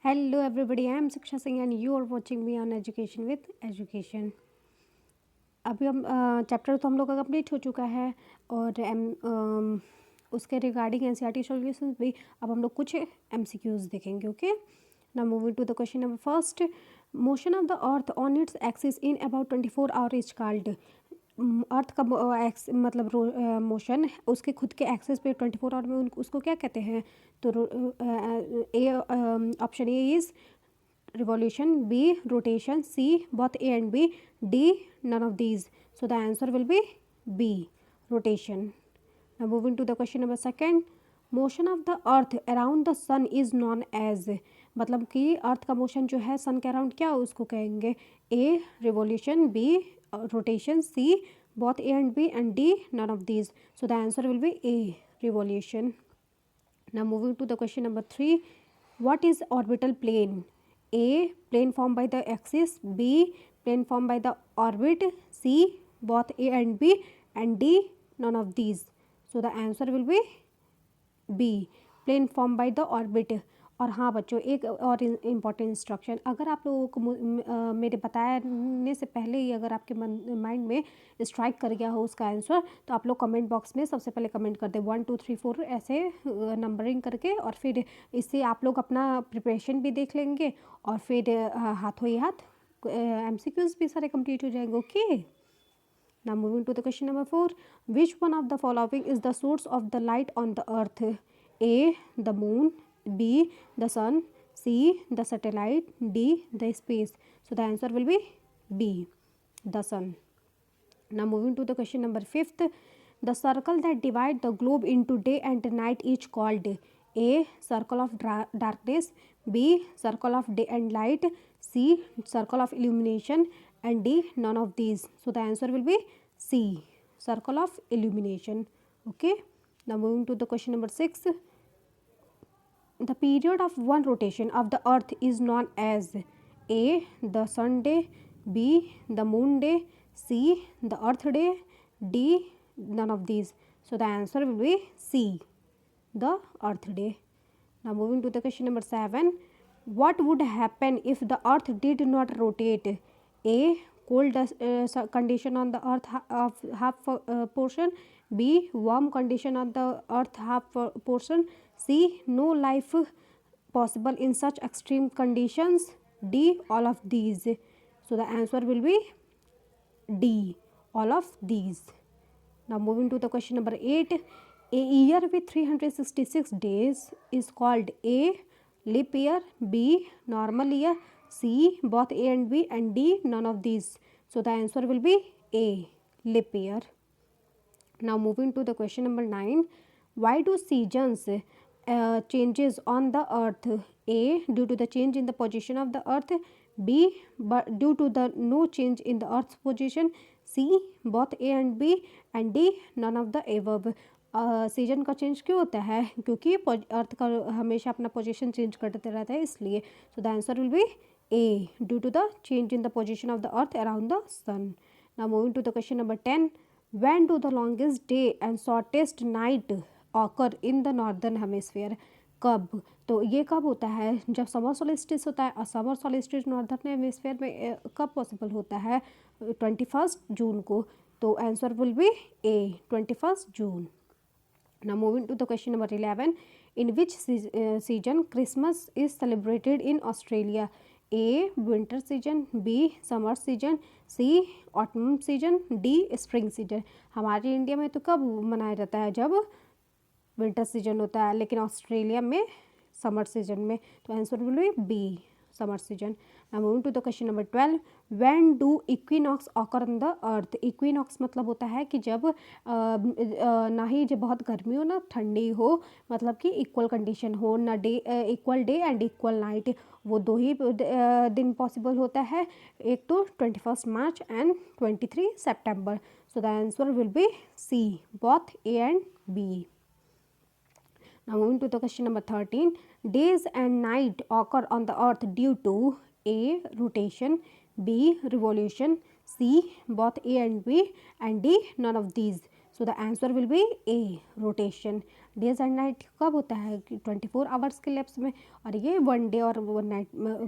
Hello everybody, I am Siksha Singh and you are watching me on Education with Education। अभी हम chapter तो हम लोग का कंप्लीट हो चुका है और उसके रिगार्डिंग एनसीईआरटी सॉल्यूशंस भी अब हम लोग कुछ एमसीक्यूज देखेंगे। Okay, now moving to the question number first. Motion of the earth on its axis in about 24 hour is called. Earth का मतलब मोशन उसके खुद के एक्सेस पे 24 आवर में उसको क्या कहते हैं? तो A option A is revolution, B rotation, C both A and B, D none of these. So the answer will be B rotation. Now moving to the question number second, motion of the earth around the sun is known as, मतलब कि अर्थ का motion जो है सन के around क्या उसको कहेंगे? A revolution, B rotation, C both A and B and D none of these. So the answer will be A revolution. Now moving to the question number 3, what is orbital plane? A plane formed by the axis, B plane formed by the orbit, C both A and B and D none of these. So the answer will be B plane formed by the orbit. और हाँ बच्चों, एक और important instruction, अगर आप लोगों को मेरे बताने से पहले ही अगर आपके माइंड में स्ट्राइक कर गया हो उसका आंसर, तो आप लोग कमेंट बॉक्स में सबसे पहले कमेंट कर दे 1 2 3 4 ऐसे नंबरिंग करके, और फिर इससे आप लोग अपना प्रिपरेशन भी देख लेंगे और फिर हाथों ही हाथ एमसीक्यूज भी सारे कंप्लीट हो जाएंगे। Okay, now moving to the question number 4, which one of the following is the source of the light on the earth? A the moon, B the sun, C the satellite, D the space. So the answer will be B the sun. Now moving to the question number 5th, the circle that divide the globe into day and night is called A circle of darkness, B circle of day and light, C circle of illumination and D none of these. So the answer will be C circle of illumination. Okay, now moving to the question number 6, the period of one rotation of the earth is known as A the sun day, B the moon day, C the earth day, D none of these. So the answer will be C the earth day. Now moving to the question number 7, what would happen if the earth did not rotate? A cold condition on the earth of half portion, B warm condition on the earth half portion, C no life possible in such extreme conditions, D all of these. So the answer will be D all of these. Now moving to the question number 8, a year with 366 days is called A leap year, B normal year, C both A and B and D none of these. So the answer will be A leap year. Now moving to the question number 9, why do seasons changes on the earth? A due to the change in the position of the earth, B but due to the no change in the earth's position, C both A and B and D none of the above. Season का change क्यों होता है? क्योंकि अर्थ का हमेशा अपना position change करते रहता है, इसलिए। So the answer will be a due to the change in the position of the earth around the sun. Now moving to the question number 10, when do the longest day and shortest night occur in the northern hemisphere? कब? तो ये कब होता है? जब summer solstice होता है, और समर सोलिस्टिस नॉर्दर्न हेमिस्फीयर में कब पॉसिबल होता है? 21 जून को. तो answer will be A 21 June. Now moving to the question number 11, in which season Christmas is celebrated in Australia? A winter season, B summer season, C autumn season, D spring season. हमारे India में तो कब मनाया जाता है? जब winter season होता है, लेकिन ऑस्ट्रेलिया में समर सीजन में. तो answer will be be summer season. Now moving to the question number 12, when do equinox occur on the earth? equinox मतलब होता है कि जब ना ही जब बहुत गर्मी हो ना ठंडी हो, मतलब कि इक्वल कंडीशन हो, ना day equal day and equal night, वो दो ही दिन पॉसिबल होता है. एक तो 21 मार्च एंड 23 सितंबर. So the answer will be C both A and B. Now moving to the question number 13, days and night occur on the earth due to A rotation, B revolution, C both A and B and D none of these. So the answer will be A, rotation. Days and night कब होता है कि 24 hours के lapse में, और ये 1 day और 1 night